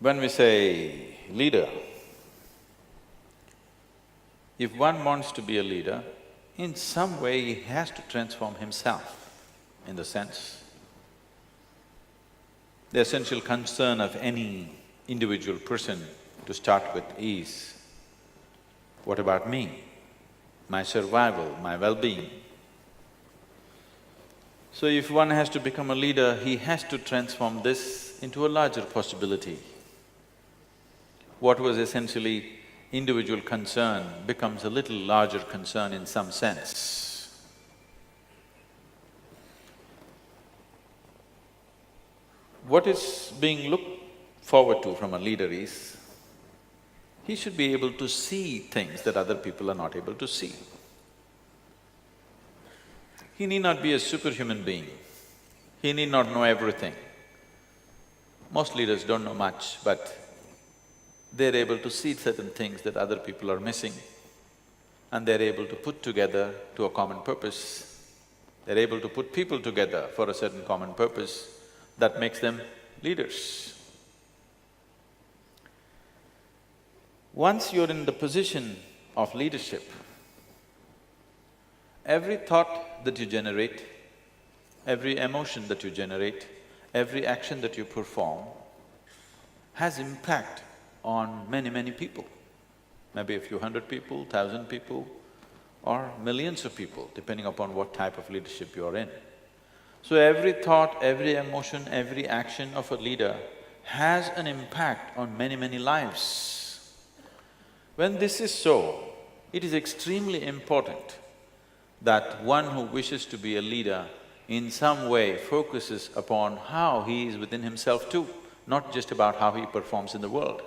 When we say leader, if one wants to be a leader, in some way he has to transform himself, in the sense, the essential concern of any individual person to start with is, what about me, my survival, my well-being? So if one has to become a leader, he has to transform this into a larger possibility. What was essentially individual concern becomes a little larger concern in some sense. What is being looked forward to from a leader is, he should be able to see things that other people are not able to see. He need not be a superhuman being, he need not know everything. Most leaders don't know much, but they're able to see certain things that other people are missing, and they're able to put together to a common purpose. They're able to put people together for a certain common purpose that makes them leaders. Once you're in the position of leadership, every thought that you generate, every emotion that you generate, every action that you perform has impact on many, many people. Maybe a few hundred people, 1,000 people, or millions of people, depending upon what type of leadership you are in. So every thought, every emotion, every action of a leader has an impact on many, many lives. When this is so, it is extremely important that one who wishes to be a leader in some way focuses upon how he is within himself too, not just about how he performs in the world.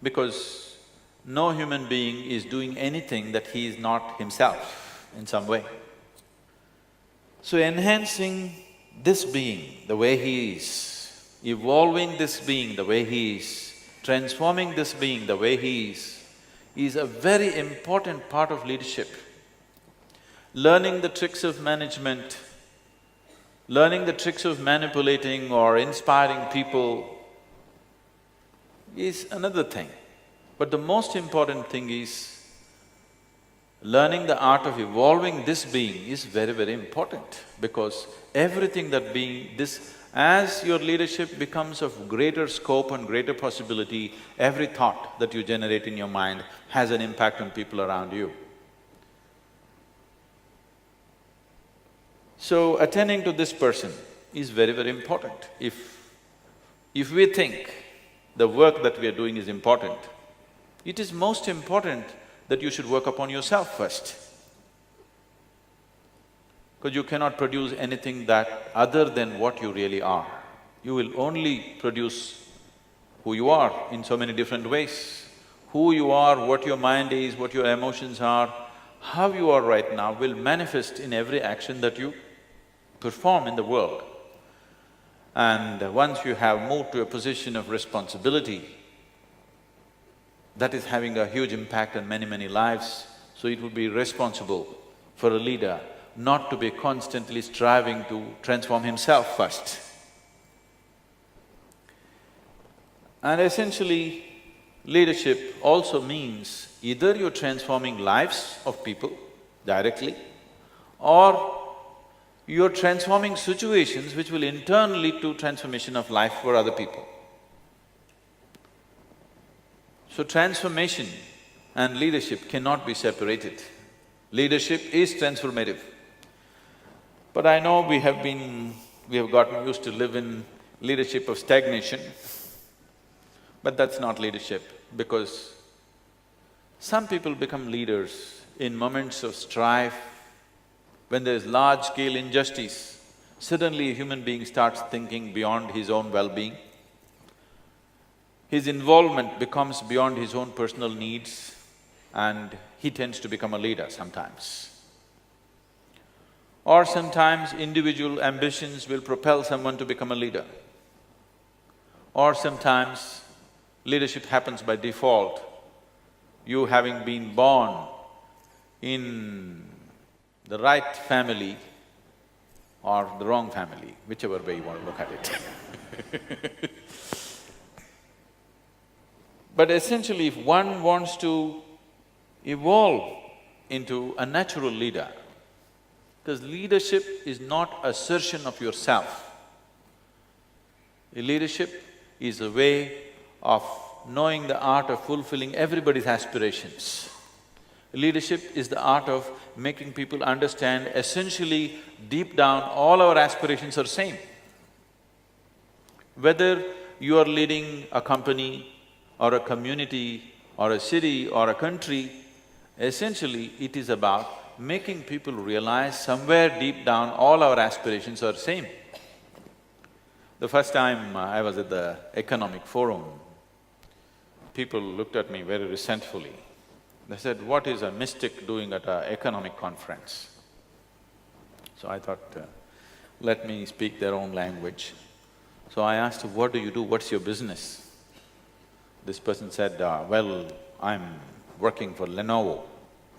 Because no human being is doing anything that he is not himself in some way. So enhancing this being the way he is, evolving this being the way he is, transforming this being the way he is a very important part of leadership. Learning the tricks of management, learning the tricks of manipulating or inspiring people is another thing. But the most important thing is, learning the art of evolving this being is very, very important, because everything that being… as your leadership becomes of greater scope and greater possibility, every thought that you generate in your mind has an impact on people around you. So attending to this person is very, very important. If we think the work that we are doing is important, it is most important that you should work upon yourself first. Because you cannot produce anything that other than what you really are. You will only produce who you are in so many different ways. Who you are, what your mind is, what your emotions are, how you are right now will manifest in every action that you perform in the world. And once you have moved to a position of responsibility, that is having a huge impact on many, many lives. So it would be responsible for a leader not to be constantly striving to transform himself first. And essentially, leadership also means either you're transforming lives of people directly, or you're transforming situations which will in turn lead to transformation of life for other people. So transformation and leadership cannot be separated. Leadership is transformative. But I know we have gotten used to live in leadership of stagnation, but that's not leadership, because some people become leaders in moments of strife. When there is large-scale injustice, suddenly a human being starts thinking beyond his own well-being. His involvement becomes beyond his own personal needs, and he tends to become a leader sometimes. Or sometimes individual ambitions will propel someone to become a leader. Or sometimes leadership happens by default. You having been born in the right family or the wrong family, whichever way you want to look at it But essentially, if one wants to evolve into a natural leader, because leadership is not assertion of yourself. Leadership is a way of knowing the art of fulfilling everybody's aspirations. Leadership is the art of making people understand essentially, deep down, all our aspirations are same. Whether you are leading a company or a community or a city or a country, essentially it is about making people realize somewhere deep down all our aspirations are same. The first time I was at the economic forum, people looked at me very resentfully. They said, "What is a mystic doing at an economic conference?" So I thought, let me speak their own language. So I asked, "What do you do? What's your business?" This person said, "Well, I'm working for Lenovo.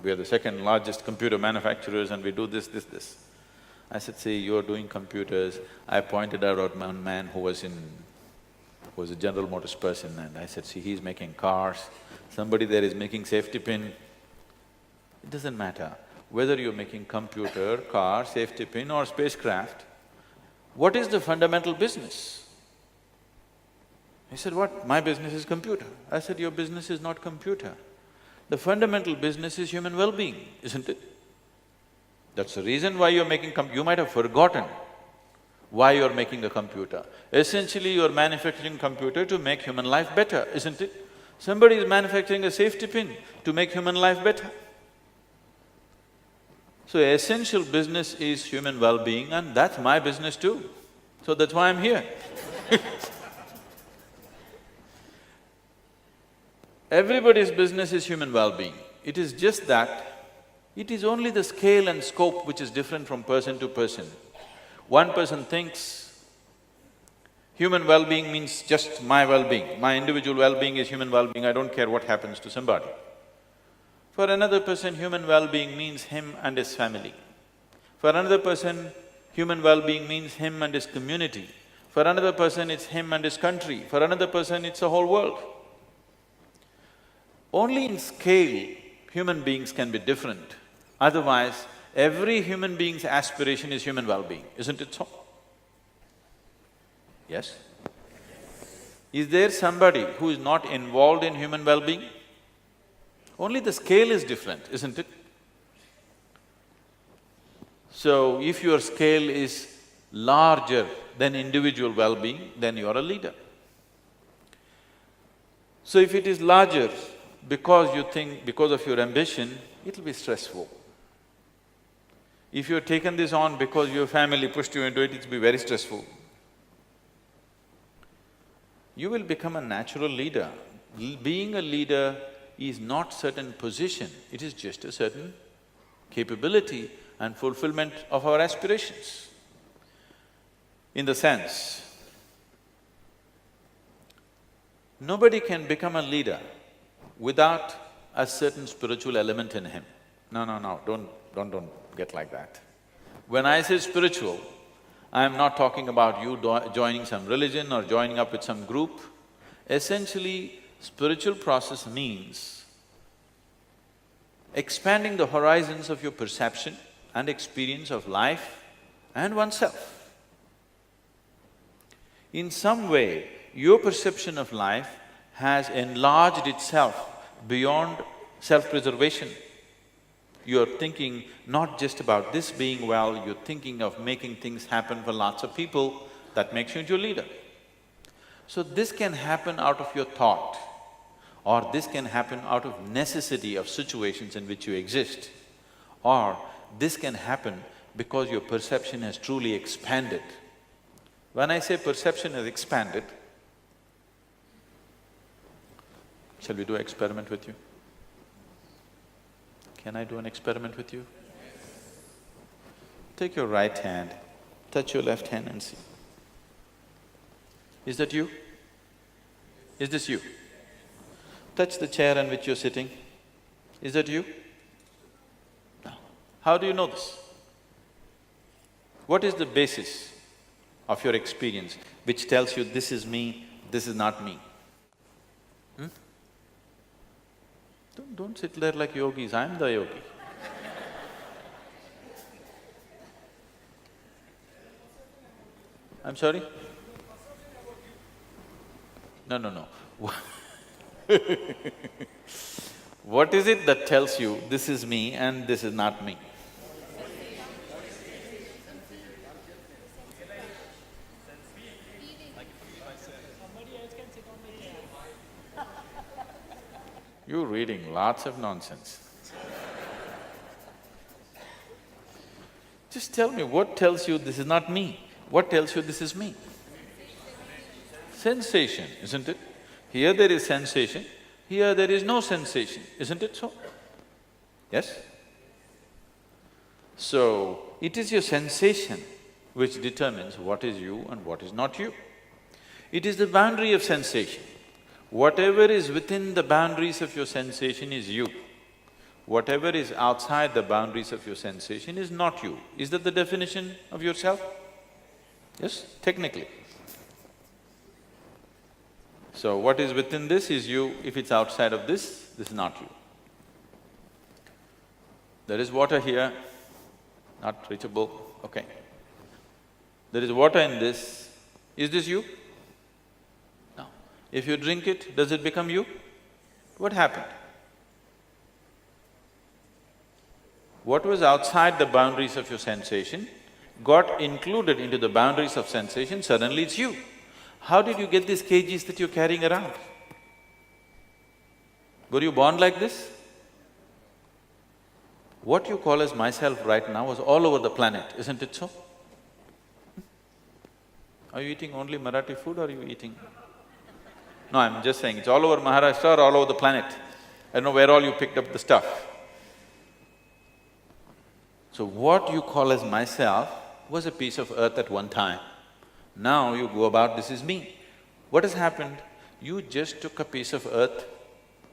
We are the second largest computer manufacturers and we do this. I said, "See, you're doing computers." I pointed out one man who was a General Motors person, and I said, "See, he's making cars. Somebody there is making safety pin." It doesn't matter whether you're making computer, car, safety pin or spacecraft, what is the fundamental business? He said, "What? My business is computer." I said, "Your business is not computer. The fundamental business is human well-being, isn't it? That's the reason why you're making you might have forgotten why you're making a computer. Essentially, you're manufacturing computer to make human life better, isn't it? Somebody is manufacturing a safety pin to make human life better. So essential business is human well-being and that's my business too. So that's why I'm here." Everybody's business is human well-being. It is just that it is only the scale and scope which is different from person to person. One person thinks human well-being means just my well-being, my individual well-being is human well-being, I don't care what happens to somebody. For another person, human well-being means him and his family. For another person, human well-being means him and his community. For another person, it's him and his country. For another person, it's the whole world. Only in scale, human beings can be different. Otherwise, every human being's aspiration is human well-being, isn't it so? Yes? Is there somebody who is not involved in human well-being? Only the scale is different, isn't it? So, if your scale is larger than individual well-being, then you are a leader. So if it is larger because you think, because of your ambition, it'll be stressful. If you've taken this on because your family pushed you into it, it'll be very stressful. You will become a natural leader. Being a leader is not certain position, it is just a certain capability and fulfillment of our aspirations. In the sense, nobody can become a leader without a certain spiritual element in him. No, don't get like that. When I say spiritual, I am not talking about you joining some religion or joining up with some group. Essentially, spiritual process means expanding the horizons of your perception and experience of life and oneself. In some way, your perception of life has enlarged itself beyond self-preservation. You're thinking not just about this being well, you're thinking of making things happen for lots of people, that makes you into a leader. So this can happen out of your thought, or this can happen out of necessity of situations in which you exist, or this can happen because your perception has truly expanded. When I say perception has expanded, shall we do an experiment with you? Can I do an experiment with you? Take your right hand, touch your left hand and see. Is that you? Is this you? Touch the chair on which you're sitting. Is that you? No. How do you know this? What is the basis of your experience which tells you this is me, this is not me? Hmm? Don't sit there like yogis, I'm the yogi. I'm sorry? No, no, no. What is it that tells you this is me and this is not me? You're reading lots of nonsense. Just tell me, what tells you this is not me? What tells you this is me? Sensation, isn't it? Here there is sensation, here there is no sensation, isn't it so? Yes? So, it is your sensation which determines what is you and what is not you. It is the boundary of sensation. Whatever is within the boundaries of your sensation is you. Whatever is outside the boundaries of your sensation is not you. Is that the definition of yourself? Yes, technically. So what is within this is you, if it's outside of this is not you. There is water here, not reachable, okay. There is water in this, is this you? No. If you drink it, does it become you? What happened? What was outside the boundaries of your sensation got included into the boundaries of sensation, suddenly it's you. How did you get these kgs that you're carrying around? Were you born like this? What you call as myself right now was all over the planet, isn't it so? Are you eating only Marathi food or are you eating… No, I'm just saying, it's all over Maharashtra or all over the planet. I don't know where all you picked up the stuff. So what you call as myself was a piece of earth at one time. Now you go about, this is me. What has happened? You just took a piece of earth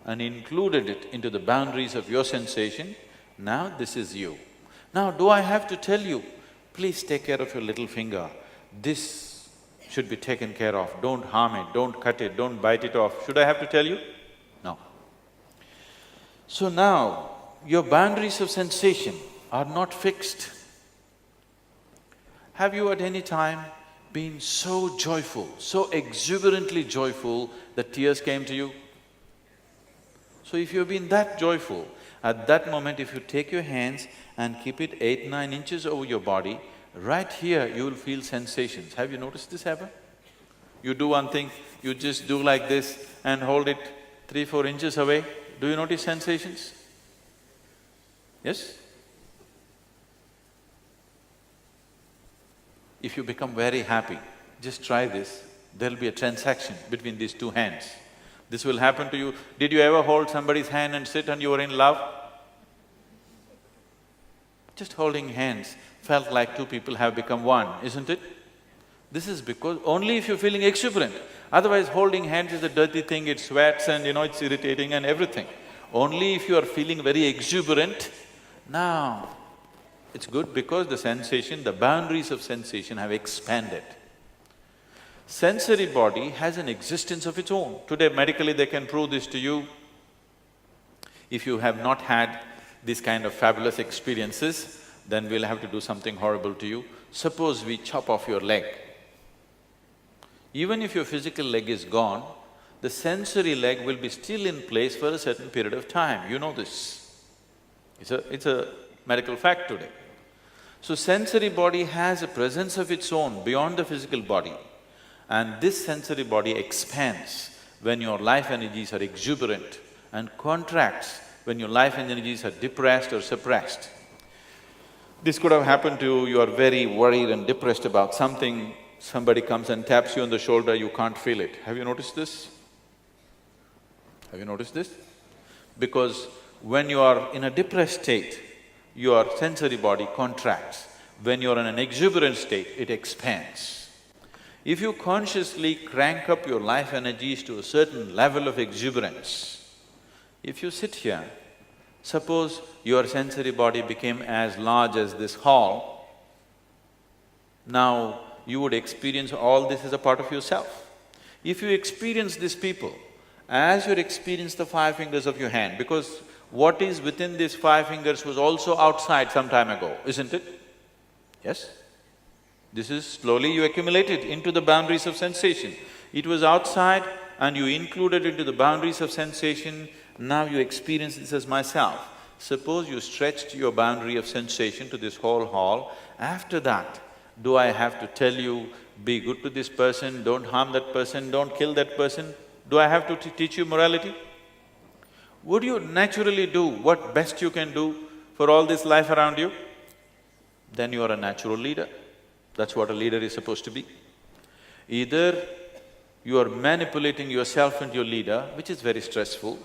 and included it into the boundaries of your sensation. Now this is you. Now do I have to tell you, please take care of your little finger, this should be taken care of, don't harm it, don't cut it, don't bite it off. Should I have to tell you? No. So now, your boundaries of sensation are not fixed. Have you at any time been so joyful, so exuberantly joyful that tears came to you? So if you've been that joyful, at that moment if you take your hands and keep it 8–9 inches over your body, right here you will feel sensations. Have you noticed this ever? You do one thing, you just do like this and hold it 3–4 inches away, do you notice sensations? Yes? If you become very happy, just try this, there'll be a transaction between these two hands. This will happen to you. Did you ever hold somebody's hand and sit and you were in love? Just holding hands felt like two people have become one, isn't it? This is because only if you're feeling exuberant. Otherwise, holding hands is a dirty thing, it sweats and it's irritating and everything. Only if you are feeling very exuberant, now it's good because the sensation, the boundaries of sensation have expanded. Sensory body has an existence of its own. Today medically they can prove this to you. If you have not had these kind of fabulous experiences, then we'll have to do something horrible to you. Suppose we chop off your leg. Even if your physical leg is gone, the sensory leg will be still in place for a certain period of time, you know this. It's a medical fact today. So sensory body has a presence of its own beyond the physical body, and this sensory body expands when your life energies are exuberant and contracts when your life energies are depressed or suppressed. This could have happened to you, you are very worried and depressed about something, somebody comes and taps you on the shoulder, you can't feel it. Have you noticed this? Have you noticed this? Because when you are in a depressed state, your sensory body contracts. When you're in an exuberant state, it expands. If you consciously crank up your life energies to a certain level of exuberance, if you sit here, suppose your sensory body became as large as this hall, now you would experience all this as a part of yourself. If you experience these people as you experience the five fingers of your hand, because what is within these five fingers was also outside some time ago, isn't it? Yes? This is slowly you accumulated into the boundaries of sensation. It was outside and you included into the boundaries of sensation, now you experience this as myself. Suppose you stretched your boundary of sensation to this whole hall, after that, do I have to tell you, be good to this person, don't harm that person, don't kill that person? Do I have to teach you morality? Would you naturally do what best you can do for all this life around you? Then you are a natural leader. That's what a leader is supposed to be. Either you are manipulating yourself into your leader, which is very stressful,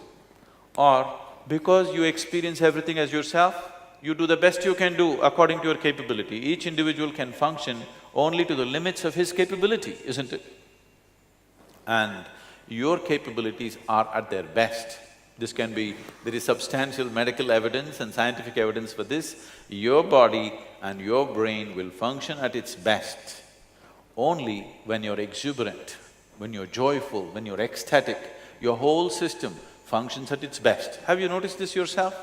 or because you experience everything as yourself, you do the best you can do according to your capability. Each individual can function only to the limits of his capability, isn't it? And your capabilities are at their best. This can be… there is substantial medical evidence and scientific evidence for this. Your body and your brain will function at its best only when you're exuberant, when you're joyful, when you're ecstatic. Your whole system functions at its best. Have you noticed this yourself?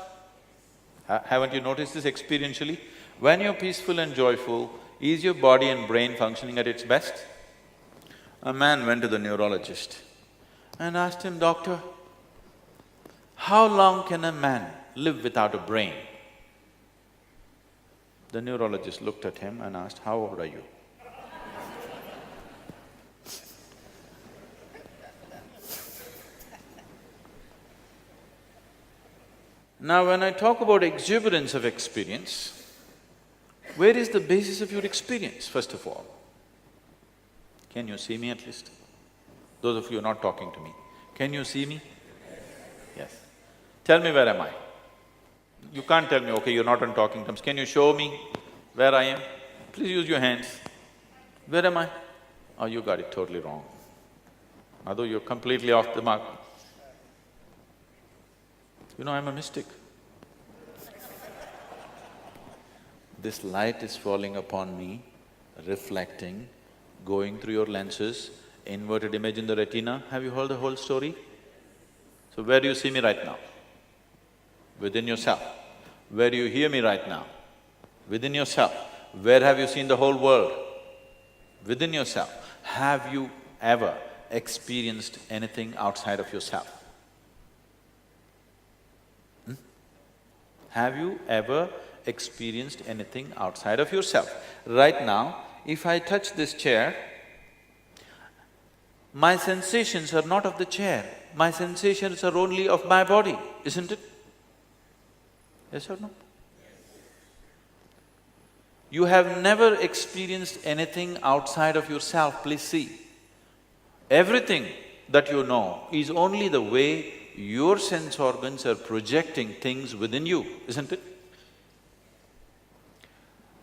Haven't you noticed this experientially? When you're peaceful and joyful, is your body and brain functioning at its best? A man went to the neurologist and asked him, "Doctor, how long can a man live without a brain?" The neurologist looked at him and asked, "How old are you?" Now, when I talk about exuberance of experience, where is the basis of your experience, first of all? Can you see me at least? Those of you not talking to me, can you see me? Yes. Tell me, where am I? You can't tell me, okay, you're not on talking terms. Can you show me where I am? Please use your hands. Where am I? Oh, you got it totally wrong. Although you're completely off the mark. You know, I'm a mystic. This light is falling upon me, reflecting, going through your lenses, inverted image in the retina. Have you heard the whole story? So where do you see me right now? Within yourself. Where do you hear me right now? Within yourself. Where have you seen the whole world? Within yourself. Have you ever experienced anything outside of yourself? Have you ever experienced anything outside of yourself? Right now, if I touch this chair, my sensations are not of the chair, my sensations are only of my body, isn't it? Yes or no? You have never experienced anything outside of yourself, please see. Everything that you know is only the way your sense organs are projecting things within you, isn't it?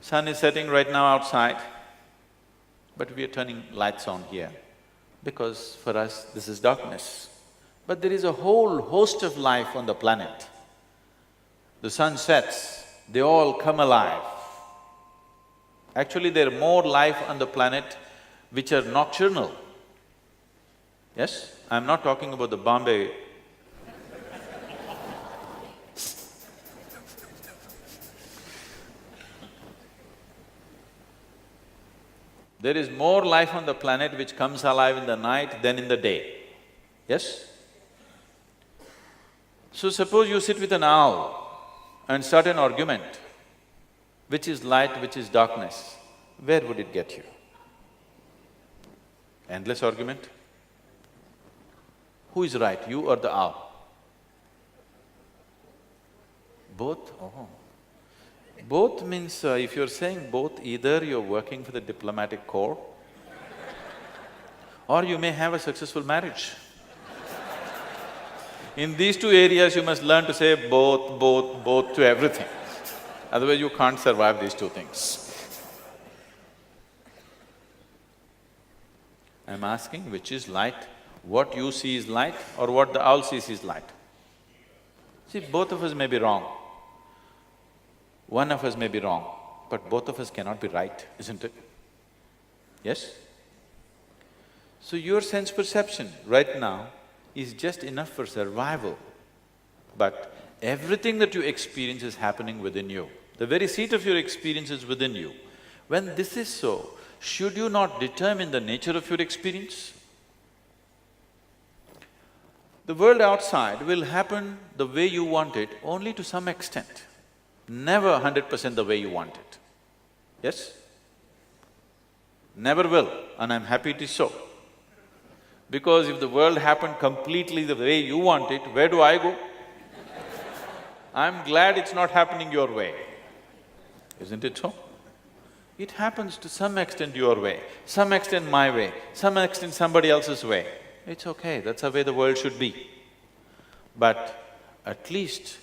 Sun is setting right now outside, but we are turning lights on here because for us this is darkness. But there is a whole host of life on the planet. The sun sets, they all come alive. Actually, there are more life on the planet which are nocturnal. Yes? I'm not talking about the Bombay there is more life on the planet which comes alive in the night than in the day. Yes? So suppose you sit with an owl and start an argument, which is light, which is darkness, where would it get you? Endless argument? Who is right, you or the owl? Both? Oh. Both means, if you're saying both, either you're working for the diplomatic corps or you may have a successful marriage. In these two areas, you must learn to say both to everything. Otherwise, you can't survive these two things. I'm asking which is light, what you see is light or what the owl sees is light. See, both of us may be wrong. One of us may be wrong, but both of us cannot be right, isn't it? Yes? So your sense perception right now is just enough for survival, but everything that you experience is happening within you. The very seat of your experience is within you. When this is so, should you not determine the nature of your experience? The world outside will happen the way you want it only to some extent, never 100% the way you want it. Yes? Never will, and I'm happy it is so. Because if the world happened completely the way you want it, where do I go? I'm glad it's not happening your way. Isn't it so? It happens to some extent your way, some extent my way, some extent somebody else's way. It's okay, that's the way the world should be. But at least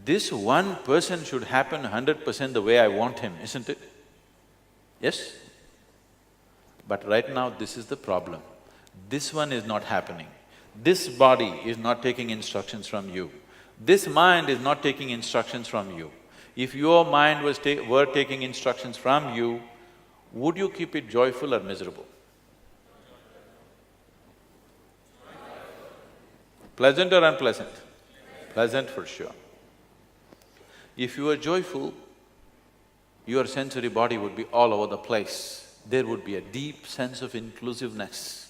this one person should happen 100% the way I want him, isn't it? Yes? But right now this is the problem. This one is not happening. This body is not taking instructions from you. This mind is not taking instructions from you. If your mind were taking instructions from you, would you keep it joyful or miserable? Pleasant or unpleasant? Pleasant for sure. If you are joyful, your sensory body would be all over the place. There would be a deep sense of inclusiveness.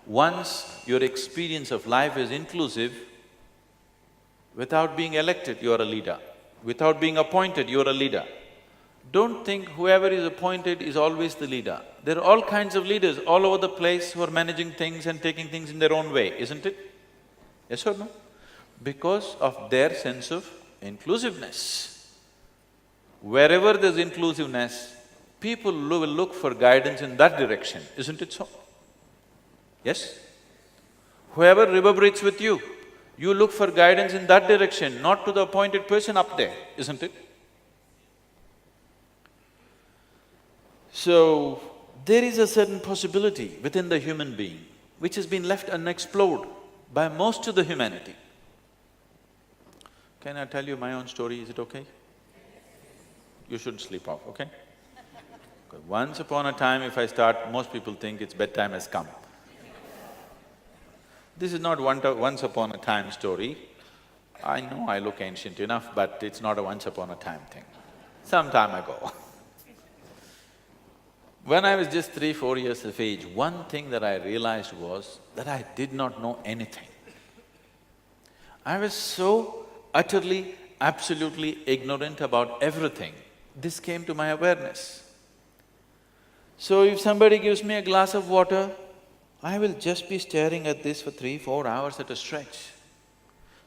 Once your experience of life is inclusive, without being elected, you are a leader. Without being appointed, you are a leader. Don't think whoever is appointed is always the leader. There are all kinds of leaders all over the place who are managing things and taking things in their own way, isn't it? Yes or no? Because of their sense of inclusiveness. Wherever there's inclusiveness, people will look for guidance in that direction, isn't it so? Yes? Whoever reverberates with you, you look for guidance in that direction, not to the appointed person up there, isn't it? So, there is a certain possibility within the human being which has been left unexplored by most of the humanity. Can I tell you my own story, is it okay? You shouldn't sleep off, okay? Because once upon a time, if I start, most people think it's bedtime has come. This is not once upon a time story. I know I look ancient enough, but it's not a once upon a time thing. Some time ago. When I was just 3-4 years of age, one thing that I realized was that I did not know anything. I was so utterly, absolutely ignorant about everything. This came to my awareness. So if somebody gives me a glass of water, I will just be staring at this for 3-4 hours at a stretch.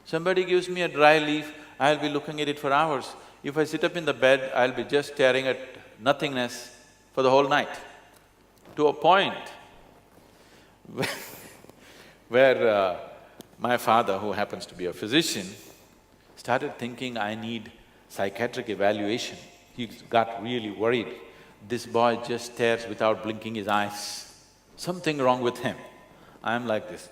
Somebody gives me a dry leaf, I'll be looking at it for hours. If I sit up in the bed, I'll be just staring at nothingness for the whole night. To a point where my father, who happens to be a physician, started thinking I need psychiatric evaluation. He got really worried. This boy just stares without blinking his eyes. Something wrong with him. I'm like this.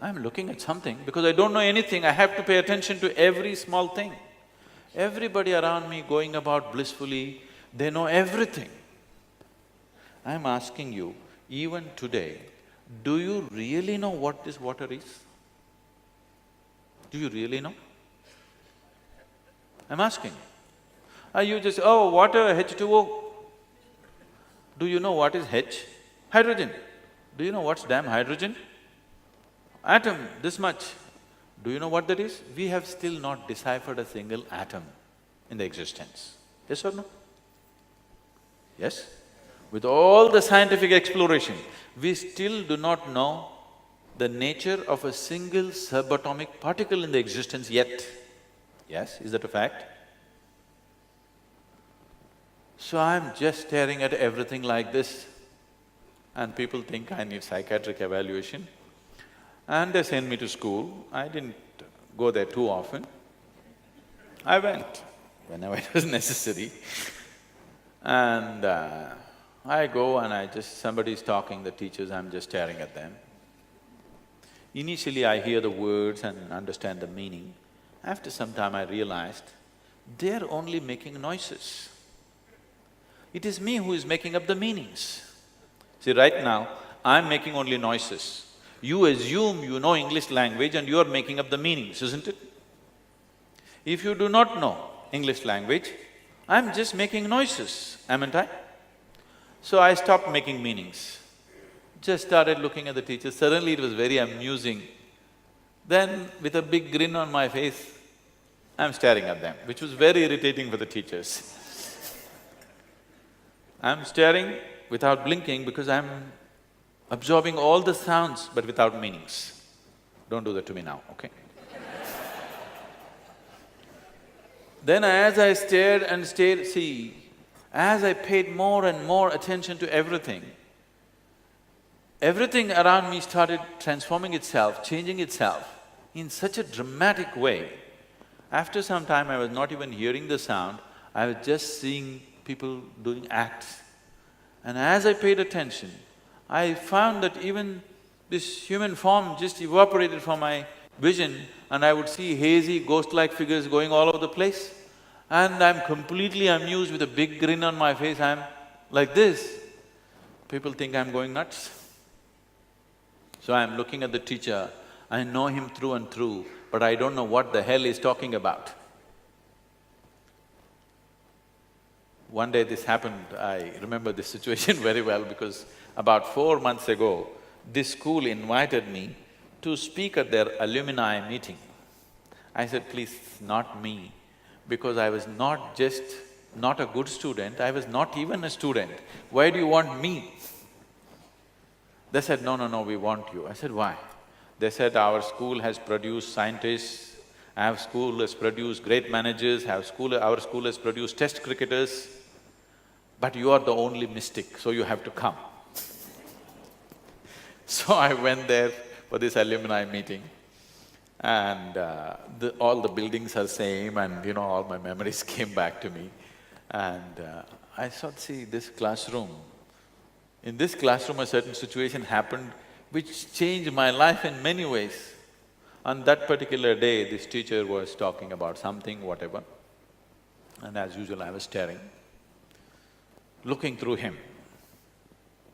I'm looking at something because I don't know anything, I have to pay attention to every small thing. Everybody around me going about blissfully, they know everything. I'm asking you, even today, do you really know what this water is? Do you really know? I'm asking. Are you just, oh, water, H2O? Do you know what is H? Hydrogen. Do you know what's damn hydrogen? Atom, this much. Do you know what that is? We have still not deciphered a single atom in the existence. Yes or no? Yes? With all the scientific exploration, we still do not know the nature of a single subatomic particle in the existence yet. Yes, is that a fact? So I'm just staring at everything like this, and people think I need psychiatric evaluation. And they send me to school. I didn't go there too often. I went whenever it was necessary. And I go and somebody's talking, the teachers, I'm just staring at them. Initially I hear the words and understand the meaning. After some time I realized, they're only making noises. It is me who is making up the meanings. See, right now, I'm making only noises. You assume you know English language and you are making up the meanings, isn't it? If you do not know English language, I'm just making noises, haven't I? So I stopped making meanings. Just started looking at the teachers, suddenly it was very amusing. Then with a big grin on my face, I'm staring at them, which was very irritating for the teachers. I'm staring without blinking because I'm absorbing all the sounds but without meanings. Don't do that to me now, okay? Then as I stared and stared, see, as I paid more and more attention to everything, everything around me started transforming itself, changing itself in such a dramatic way. After some time, I was not even hearing the sound, I was just seeing people doing acts. And as I paid attention, I found that even this human form just evaporated from my vision and I would see hazy, ghost-like figures going all over the place. And I'm completely amused with a big grin on my face, I'm like this. People think I'm going nuts. So I'm looking at the teacher, I know him through and through, but I don't know what the hell he's talking about. One day this happened, I remember this situation very well because about 4 months ago, this school invited me to speak at their alumni meeting. I said, please, not me, because I was not just not a good student, I was not even a student. Why do you want me? They said, no, we want you. I said, why? They said, our school has produced scientists, our school has produced great managers, our school has produced test cricketers, but you are the only mystic, so you have to come. So I went there for this alumni meeting and all the buildings are same and all my memories came back to me. And I thought, see, this classroom, in this classroom a certain situation happened which changed my life in many ways. On that particular day, this teacher was talking about something, whatever, and as usual I was staring, looking through him,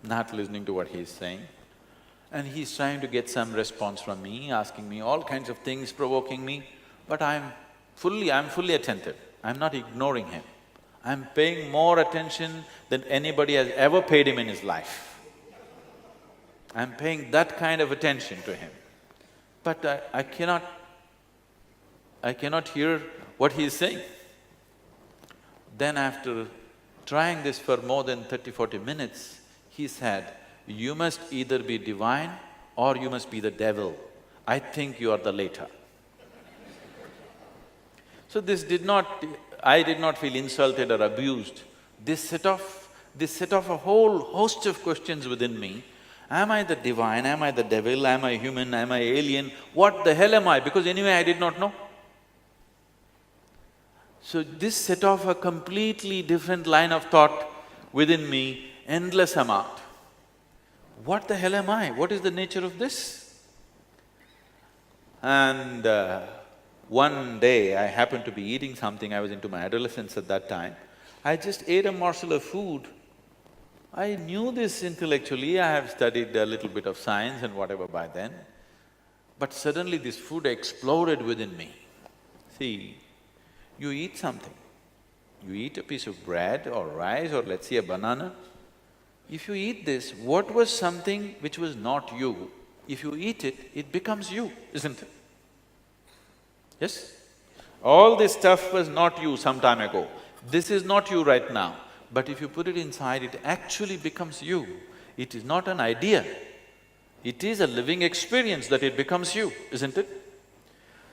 not listening to what he's saying. And he's trying to get some response from me, asking me all kinds of things, provoking me, but I'm fully attentive, I'm not ignoring him. I'm paying more attention than anybody has ever paid him in his life. I'm paying that kind of attention to him. But I cannot hear what he is saying. Then after trying this for more than 30–40 minutes, he said, you must either be divine or you must be the devil. I think you are the latter. So I did not feel insulted or abused. This set off a whole host of questions within me. Am I the divine? Am I the devil? Am I human? Am I alien? What the hell am I? Because anyway I did not know. So this set off a completely different line of thought within me, endless amount. What the hell am I? What is the nature of this? And one day I happened to be eating something, I was into my adolescence at that time. I just ate a morsel of food. I knew this intellectually, I have studied a little bit of science and whatever by then, but suddenly this food exploded within me. See, you eat something, you eat a piece of bread or rice or let's say a banana. If you eat this, what was something which was not you, if you eat it, it becomes you, isn't it? Yes? All this stuff was not you some time ago. This is not you right now. But if you put it inside, it actually becomes you. It is not an idea. It is a living experience that it becomes you, isn't it?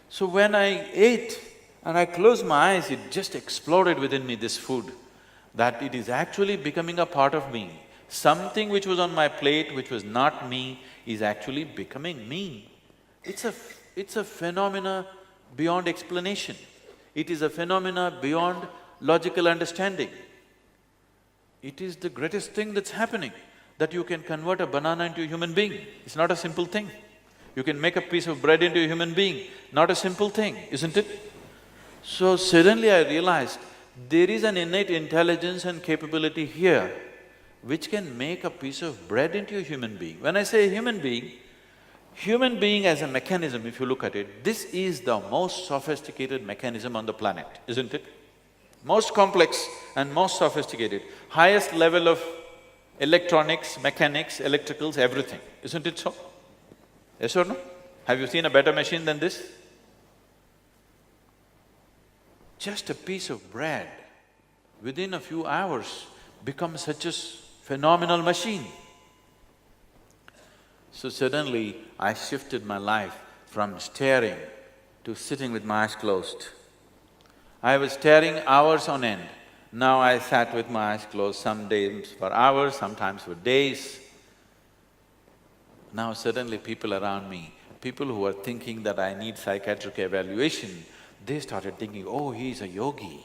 So when I ate and I closed my eyes, it just exploded within me, this food, that it is actually becoming a part of me. Something which was on my plate, which was not me, is actually becoming me. It's a phenomena beyond explanation. It is a phenomena beyond logical understanding. It is the greatest thing that's happening, that you can convert a banana into a human being. It's not a simple thing. You can make a piece of bread into a human being, not a simple thing, isn't it? So suddenly I realized, There is an innate intelligence and capability here which can make a piece of bread into a human being. When I say human being as a mechanism, if you look at it, this is the most sophisticated mechanism on the planet, isn't it? Most complex and most sophisticated, highest level of electronics, mechanics, electricals, everything, isn't it so? Yes or no? Have you seen a better machine than this? Just a piece of bread, within a few hours, becomes such a phenomenal machine. So suddenly, I shifted my life from staring to sitting with my eyes closed. I was staring hours on end. Now I sat with my eyes closed, some days for hours, sometimes for days. Now suddenly people around me, people who were thinking that I need psychiatric evaluation, they started thinking, oh, he's a yogi.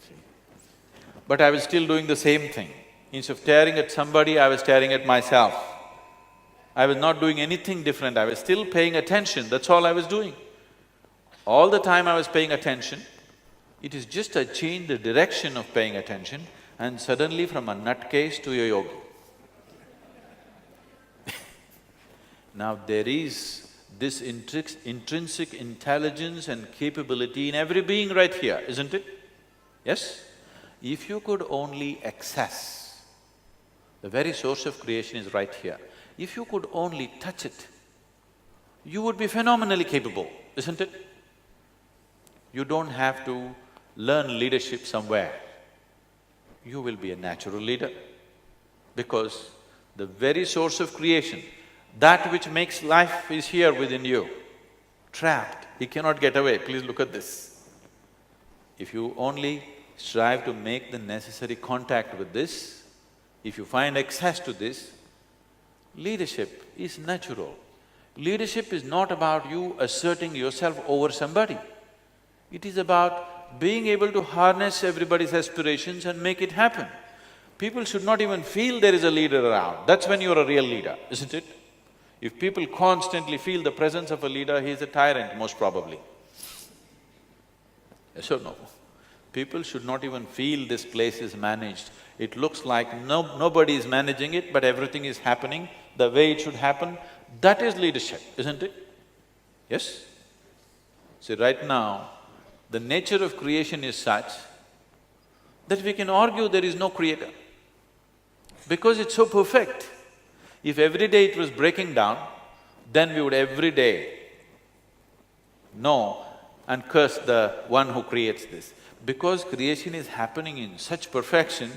See? But I was still doing the same thing. Instead of staring at somebody, I was staring at myself. I was not doing anything different, I was still paying attention, that's all I was doing. All the time I was paying attention, it is just I changed the direction of paying attention and suddenly from a nutcase to a yogi. Now there is this intrinsic intelligence and capability in every being right here, isn't it? Yes? If you could only access, the very source of creation is right here. If you could only touch it, you would be phenomenally capable, isn't it? You don't have to learn leadership somewhere. You will be a natural leader because the very source of creation, that which makes life is here within you, trapped, he cannot get away. Please look at this. If you only strive to make the necessary contact with this, if you find access to this, leadership is natural. Leadership is not about you asserting yourself over somebody. It is about being able to harness everybody's aspirations and make it happen. People should not even feel there is a leader around, that's when you're a real leader, isn't it? If people constantly feel the presence of a leader, he is a tyrant most probably. Yes or no? People should not even feel this place is managed. It looks like nobody is managing it, but everything is happening the way it should happen. That is leadership, isn't it? Yes? See, right now, the nature of creation is such that we can argue there is no creator because it's so perfect. If every day it was breaking down, then we would every day know and curse the one who creates this. Because creation is happening in such perfection,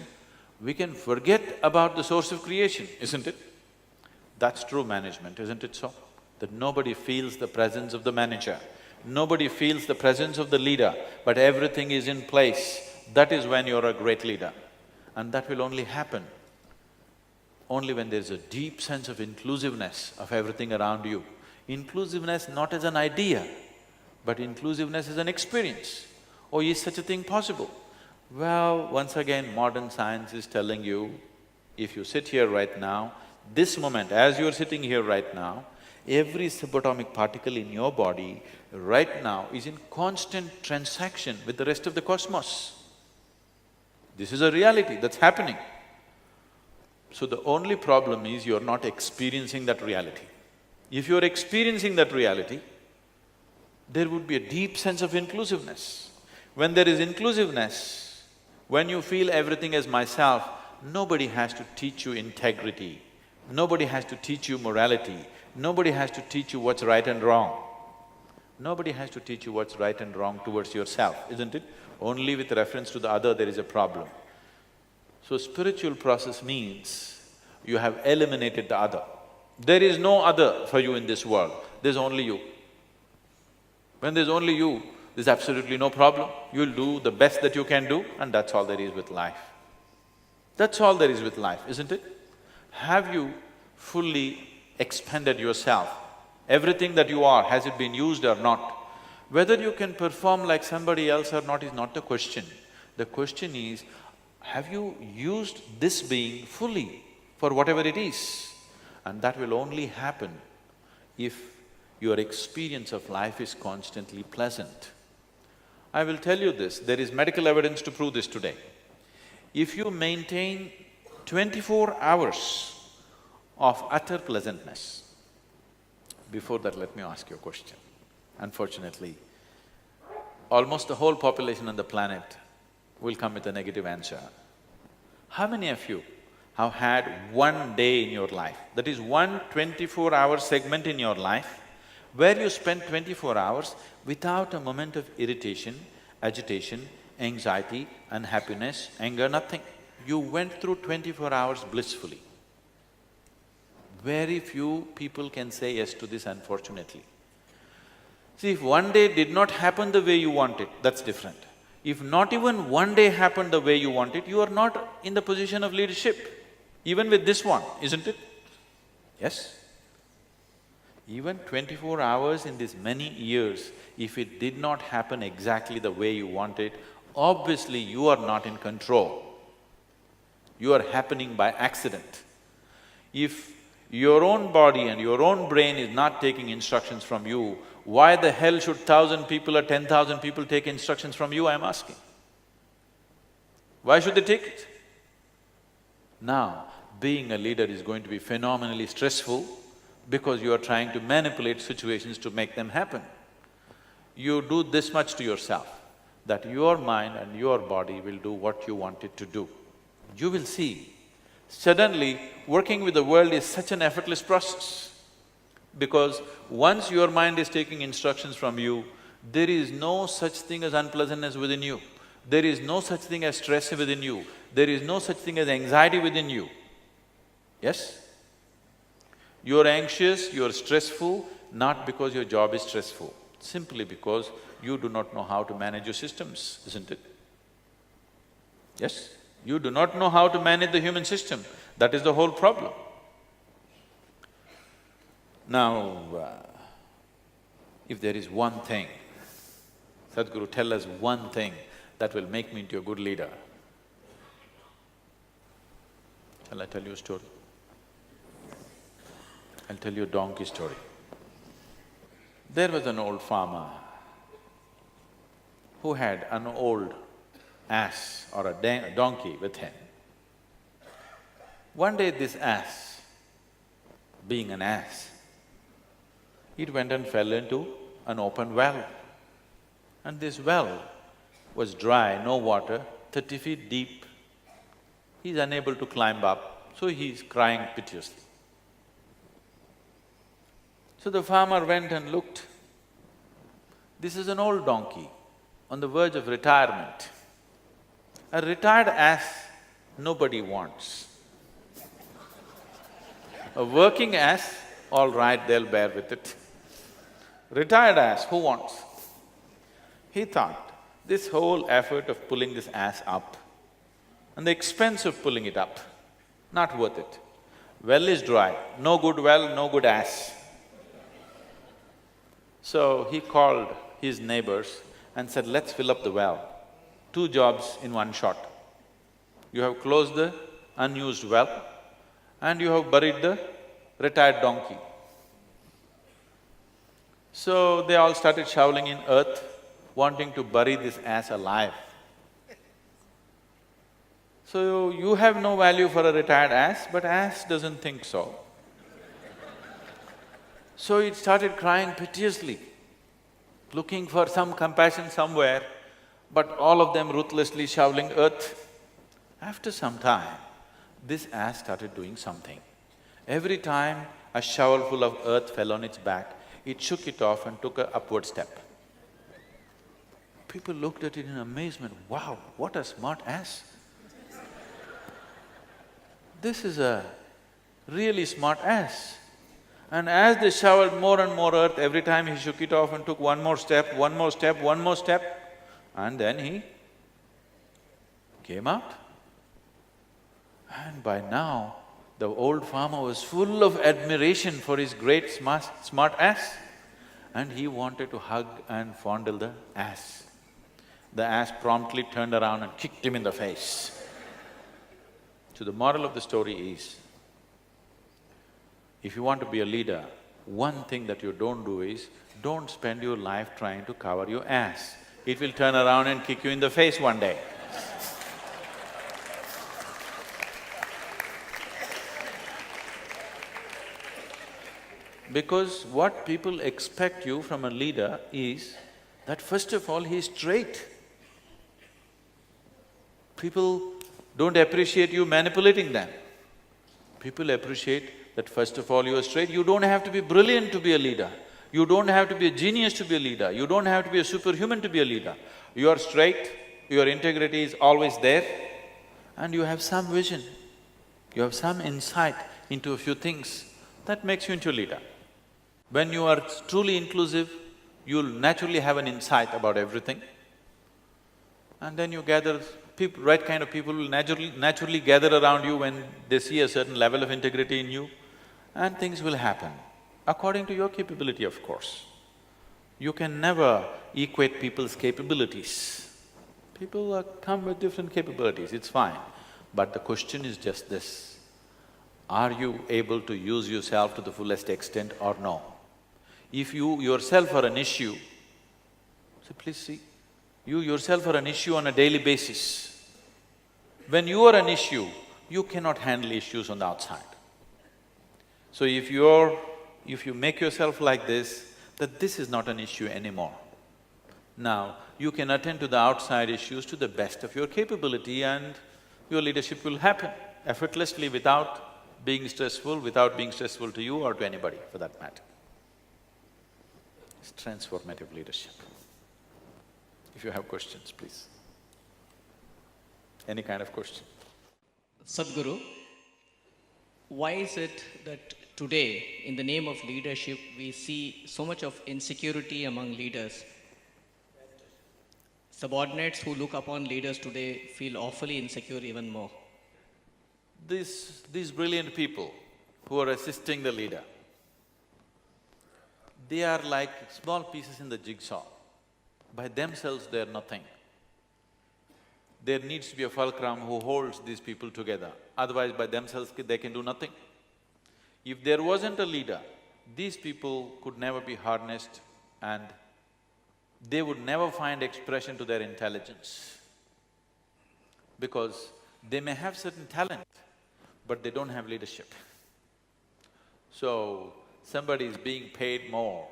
we can forget about the source of creation, isn't it? That's true management, isn't it so? That nobody feels the presence of the manager, nobody feels the presence of the leader, but everything is in place. That is when you're a great leader. And that will only happen only when there's a deep sense of inclusiveness of everything around you. Inclusiveness not as an idea, but inclusiveness as an experience. Oh, is such a thing possible? Well, once again, modern science is telling you, if you sit here right now, this moment, as you're sitting here right now, every subatomic particle in your body right now is in constant transaction with the rest of the cosmos. This is a reality that's happening. So the only problem is you're not experiencing that reality. If you're experiencing that reality, there would be a deep sense of inclusiveness. When there is inclusiveness, when you feel everything as myself, nobody has to teach you integrity, nobody has to teach you morality, nobody has to teach you what's right and wrong. Nobody has to teach you what's right and wrong towards yourself, isn't it? Only with reference to the other there is a problem. So spiritual process means you have eliminated the other. There is no other for you in this world, there's only you. When there's only you, there's absolutely no problem. You'll do the best that you can do and that's all there is with life. That's all there is with life, isn't it? Have you fully expended yourself? Everything that you are, has it been used or not? Whether you can perform like somebody else or not is not the question. The question is, have you used this being fully for whatever it is? And that will only happen if your experience of life is constantly pleasant. I will tell you this, there is medical evidence to prove this today. If you maintain 24 hours of utter pleasantness, before that let me ask you a question. Unfortunately, almost the whole population on the planet will come with a negative answer. How many of you have had one day in your life, that is one 24-hour segment in your life, where you spent 24 hours without a moment of irritation, agitation, anxiety, unhappiness, anger, nothing? You went through 24 hours blissfully. Very few people can say yes to this, unfortunately. See, if one day did not happen the way you want it, that's different. If not even one day happened the way you want it, you are not in the position of leadership, even with this one, isn't it? Yes? Even 24 hours in these many years, if it did not happen exactly the way you want it, obviously you are not in control. You are happening by accident. If your own body and your own brain is not taking instructions from you, why the hell should 1,000 people or 10,000 people take instructions from you, I'm asking? Why should they take it? Now, being a leader is going to be phenomenally stressful because you are trying to manipulate situations to make them happen. You do this much to yourself, that your mind and your body will do what you want it to do. You will see, suddenly working with the world is such an effortless process. Because once your mind is taking instructions from you, there is no such thing as unpleasantness within you. There is no such thing as stress within you. There is no such thing as anxiety within you. Yes? You're anxious, you're stressful, not because your job is stressful, simply because you do not know how to manage your systems, isn't it? Yes? You do not know how to manage the human system, that is the whole problem. Now, if there is one thing, Sadhguru, tell us one thing that will make me into a good leader. Shall I tell you a story? I'll tell you a donkey story. There was an old farmer who had an old ass or a donkey with him. One day this ass, being an ass, it went and fell into an open well. And this well was dry, no water, 30 feet deep. He's unable to climb up, so he's crying piteously. So the farmer went and looked. This is an old donkey on the verge of retirement. A retired ass nobody wants. A working ass, all right, they'll bear with it. Retired ass, who wants? He thought, this whole effort of pulling this ass up and the expense of pulling it up, not worth it. Well is dry, no good well, no good ass. So he called his neighbors and said, let's fill up the well. 2 jobs in one shot. You have closed the unused well and you have buried the retired donkey. So they all started shoveling in earth, wanting to bury this ass alive. So you have no value for a retired ass, but ass doesn't think so. So it started crying piteously, looking for some compassion somewhere, but all of them ruthlessly shoveling earth. After some time, this ass started doing something. Every time a shovelful of earth fell on its back, it shook it off and took an upward step. People looked at it in amazement, wow, what a smart ass. This is a really smart ass. And as they shoveled more and more earth, every time he shook it off and took one more step, one more step, one more step, and then he came out. And by now, the old farmer was full of admiration for his great smart ass, and he wanted to hug and fondle the ass. The ass promptly turned around and kicked him in the face. So the moral of the story is, if you want to be a leader, one thing that you don't do is, don't spend your life trying to cover your ass. it will turn around and kick you in the face one day. Because what people expect you from a leader is that first of all, he is straight. People don't appreciate you manipulating them. People appreciate that first of all you are straight. You don't have to be brilliant to be a leader. You don't have to be a genius to be a leader. You don't have to be a superhuman to be a leader. You are straight, your integrity is always there, and you have some vision. You have some insight into a few things that makes you into a leader. When you are truly inclusive, you'll naturally have an insight about everything. And then you gather people, right kind of people will naturally gather around you when they see a certain level of integrity in you, and things will happen, according to your capability, of course. You can never equate people's capabilities. People come with different capabilities, it's fine. But the question is just this, are you able to use yourself to the fullest extent or no? If you yourself are an issue, so please see, you yourself are an issue on a daily basis. When you are an issue, you cannot handle issues on the outside. So if you make yourself like this, that this is not an issue anymore. Now, you can attend to the outside issues to the best of your capability and your leadership will happen effortlessly without being stressful to you or to anybody for that matter. It's transformative leadership. If you have questions, please. Any kind of question. Sadhguru, why is it that today, in the name of leadership, we see so much of insecurity among leaders? Subordinates who look upon leaders today feel awfully insecure even more. These brilliant people who are assisting the leader, they are like small pieces in the jigsaw. By themselves, they are nothing. There needs to be a fulcrum who holds these people together, otherwise by themselves they can do nothing. If there wasn't a leader, these people could never be harnessed and they would never find expression to their intelligence. Because they may have certain talent, but they don't have leadership. So, somebody is being paid more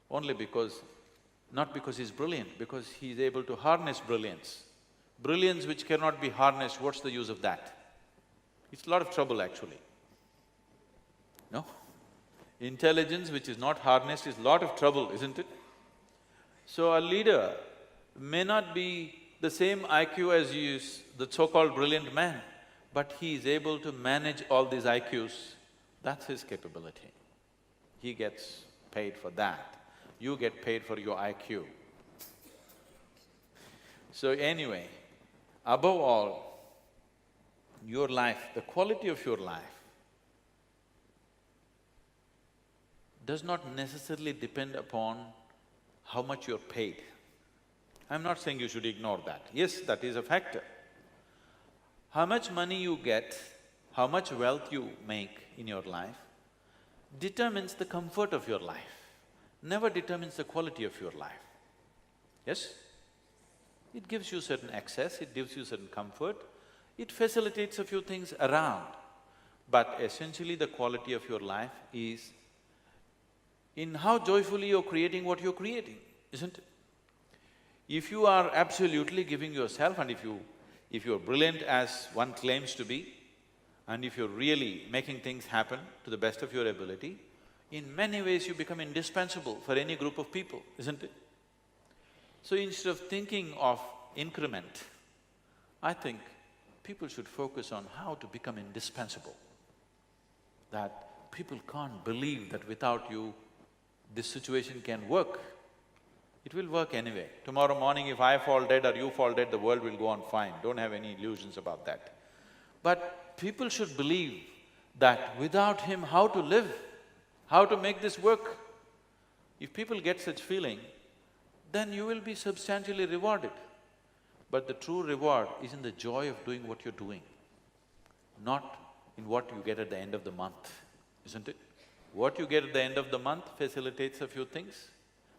only not because he's brilliant, because he's able to harness brilliance. Brilliance which cannot be harnessed, what's the use of that? It's a lot of trouble actually. No? Intelligence which is not harnessed is a lot of trouble, isn't it? So a leader may not be the same IQ as the so-called brilliant man, but he is able to manage all these IQs. That's his capability. He gets paid for that. You get paid for your IQ. So anyway, above all, your life, the quality of your life does not necessarily depend upon how much you're paid. I'm not saying you should ignore that. Yes, that is a factor. How much money you get, how much wealth you make in your life determines the comfort of your life, never determines the quality of your life. Yes? It gives you certain access, it gives you certain comfort, it facilitates a few things around. But essentially the quality of your life is in how joyfully you're creating what you're creating, isn't it? If you are absolutely giving yourself and if you're brilliant as one claims to be, and if you're really making things happen to the best of your ability, in many ways you become indispensable for any group of people, isn't it? So instead of thinking of increment, I think people should focus on how to become indispensable. That people can't believe that without you, this situation can work. It will work anyway. Tomorrow morning if I fall dead or you fall dead, the world will go on fine, don't have any illusions about that. But people should believe that without him, how to live, how to make this work. If people get such feeling, then you will be substantially rewarded. But the true reward is in the joy of doing what you're doing, not in what you get at the end of the month, isn't it? What you get at the end of the month facilitates a few things,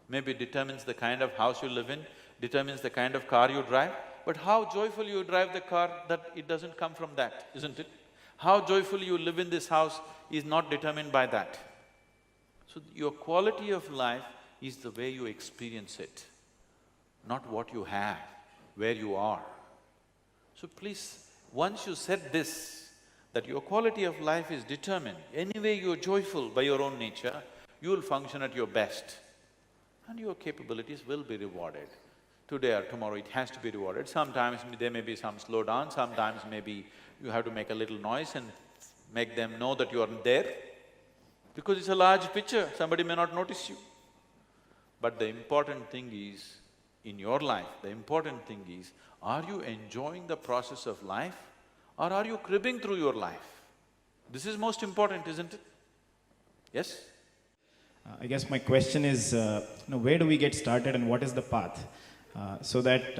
maybe determines the kind of house you live in, determines the kind of car you drive, but how joyful you drive the car, that it doesn't come from that, isn't it? How joyful you live in this house is not determined by that. So your quality of life is the way you experience it, not what you have, where you are. So please, once you said this, that your quality of life is determined, anyway you're joyful by your own nature, you will function at your best and your capabilities will be rewarded. Today or tomorrow it has to be rewarded. Sometimes there may be some slowdown, sometimes maybe you have to make a little noise and make them know that you are there. Because it's a large picture, somebody may not notice you. But the important thing is, in your life, the important thing is, are you enjoying the process of life or are you cribbing through your life? This is most important, isn't it? Yes? I guess my question is, where do we get started and what is the path? So that,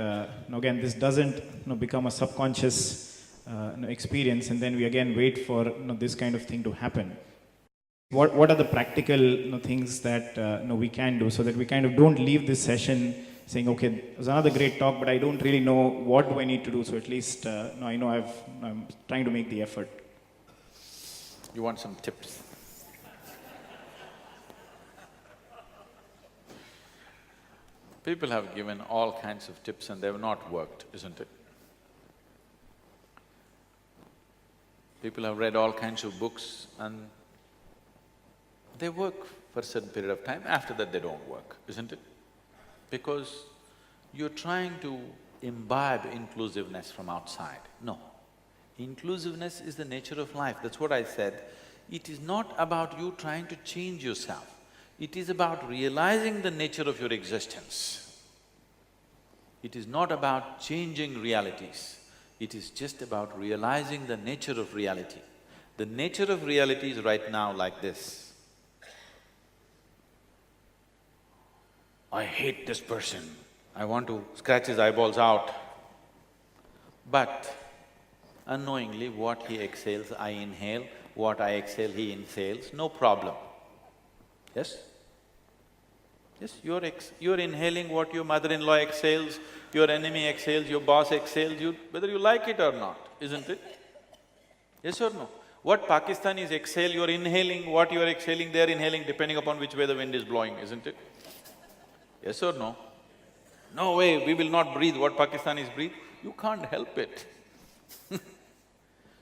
again, this doesn't become a subconscious experience and then we again wait for this kind of thing to happen. What are the practical things that we can do so that we kind of don't leave this session saying, okay, it was another great talk, but I don't really know what do I need to do, so at least I know I'm trying to make the effort. You want some tips? People have given all kinds of tips and they have not worked, isn't it? People have read all kinds of books and they work for a certain period of time, after that they don't work, isn't it? Because you're trying to imbibe inclusiveness from outside. No. Inclusiveness is the nature of life, that's what I said. It is not about you trying to change yourself. It is about realizing the nature of your existence. It is not about changing realities. It is just about realizing the nature of reality. The nature of reality is right now like this. I hate this person, I want to scratch his eyeballs out. But unknowingly, what he exhales, I inhale, what I exhale, he inhales, no problem. Yes? Yes, you're inhaling what your mother-in-law exhales, your enemy exhales, your boss exhales, whether you like it or not, isn't it? Yes or no? What Pakistanis exhale, you're inhaling, what you're exhaling, they're inhaling, depending upon which way the wind is blowing, isn't it? Yes or no? No way, we will not breathe what Pakistanis breathe. You can't help it.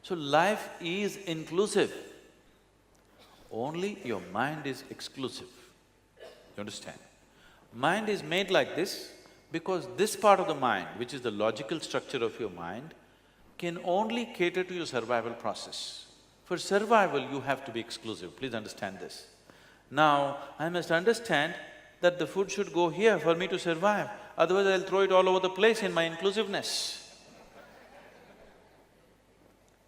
So life is inclusive. Only your mind is exclusive. You understand? Mind is made like this because this part of the mind, which is the logical structure of your mind, can only cater to your survival process. For survival, you have to be exclusive, please understand this. Now, I must understand that the food should go here for me to survive, otherwise I'll throw it all over the place in my inclusiveness.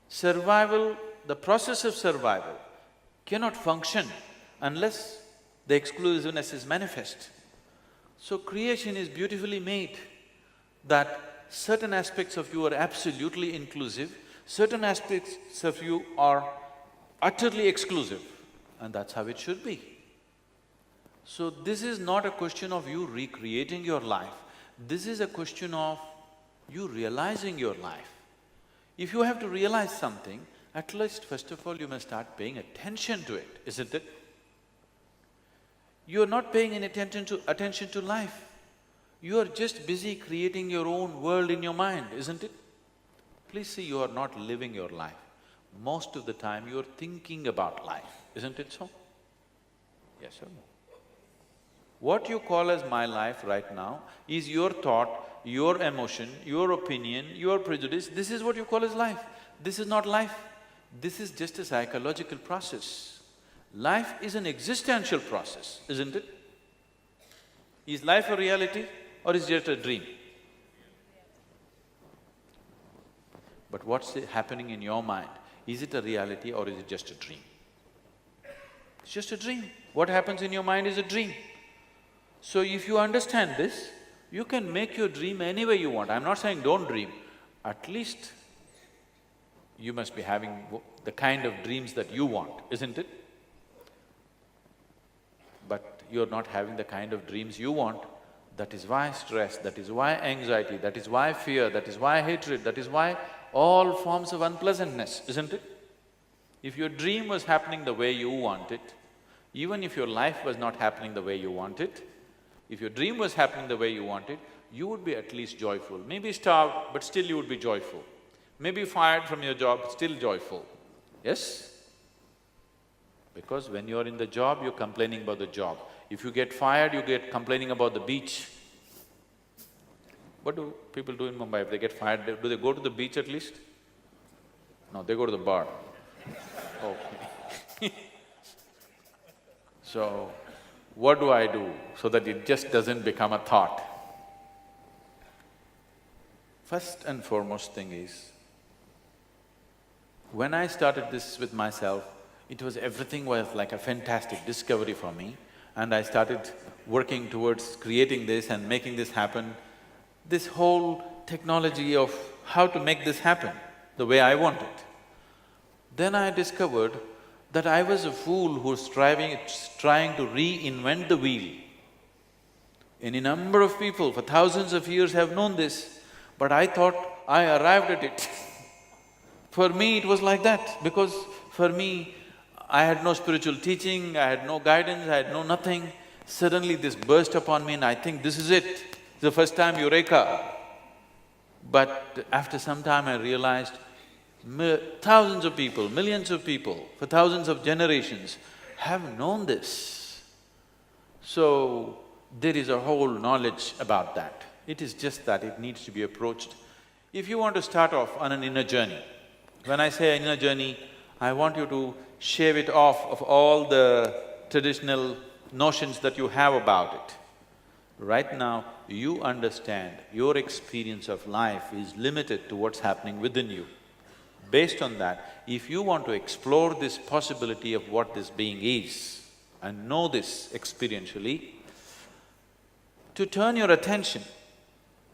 Survival, the process of survival cannot function unless the exclusiveness is manifest. So creation is beautifully made that certain aspects of you are absolutely inclusive, certain aspects of you are utterly exclusive, and that's how it should be. So this is not a question of you recreating your life, this is a question of you realizing your life. If you have to realize something, at least first of all you must start paying attention to it, isn't it? You are not paying any attention to life. You are just busy creating your own world in your mind, isn't it? Please see, you are not living your life. Most of the time you are thinking about life, isn't it so? Yes or no? What you call as my life right now is your thought, your emotion, your opinion, your prejudice, this is what you call as life. This is not life, this is just a psychological process. Life is an existential process, isn't it? Is life a reality or is it just a dream? But what's happening in your mind? Is it a reality or is it just a dream? It's just a dream. What happens in your mind is a dream. So if you understand this, you can make your dream any way you want. I'm not saying don't dream, at least you must be having the kind of dreams that you want, isn't it? But you're not having the kind of dreams you want. That is why stress, that is why anxiety, that is why fear, that is why hatred, that is why all forms of unpleasantness, isn't it? If your dream was happening the way you want it, even if your life was not happening the way you want it, if your dream was happening the way you want it, you would be at least joyful. Maybe starved, but still you would be joyful. Maybe fired from your job, still joyful. Yes? Because when you're in the job, you're complaining about the job. If you get fired, you get complaining about the beach. What do people do in Mumbai if they get fired? Do they go to the beach at least? No, they go to the bar. Okay. So, what do I do so that it just doesn't become a thought? First and foremost thing is, when I started this with myself, everything was like a fantastic discovery for me, and I started working towards creating this and making this happen. This whole technology of how to make this happen the way I want it. Then I discovered that I was a fool who was trying to reinvent the wheel. Any number of people for thousands of years have known this, but I thought I arrived at it. For me, it was like that, because for me, I had no spiritual teaching, I had no guidance, I had no nothing. Suddenly this burst upon me and I think this is it. It's the first time eureka. But after some time I realized thousands of people, millions of people, for thousands of generations have known this. So, there is a whole knowledge about that. It is just that it needs to be approached. If you want to start off on an inner journey, when I say inner journey, I want you to shave it off of all the traditional notions that you have about it. Right now, you understand your experience of life is limited to what's happening within you. Based on that, if you want to explore this possibility of what this being is and know this experientially, to turn your attention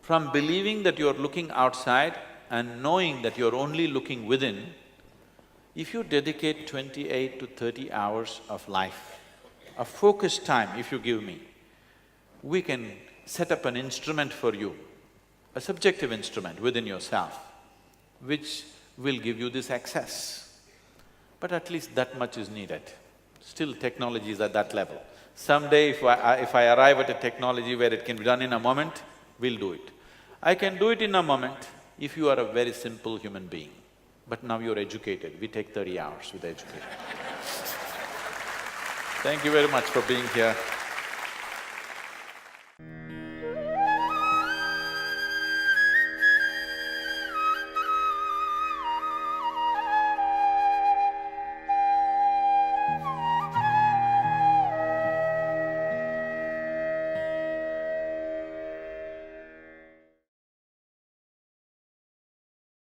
from believing that you're looking outside and knowing that you're only looking within, if you dedicate 28 to 30 hours of life, a focused time if you give me, we can set up an instrument for you, a subjective instrument within yourself, which will give you this access. But at least that much is needed. Still technology is at that level. Someday if I arrive at a technology where it can be done in a moment, we'll do it. I can do it in a moment if you are a very simple human being. But now you're educated, we take 30 hours with education. Thank you very much for being here.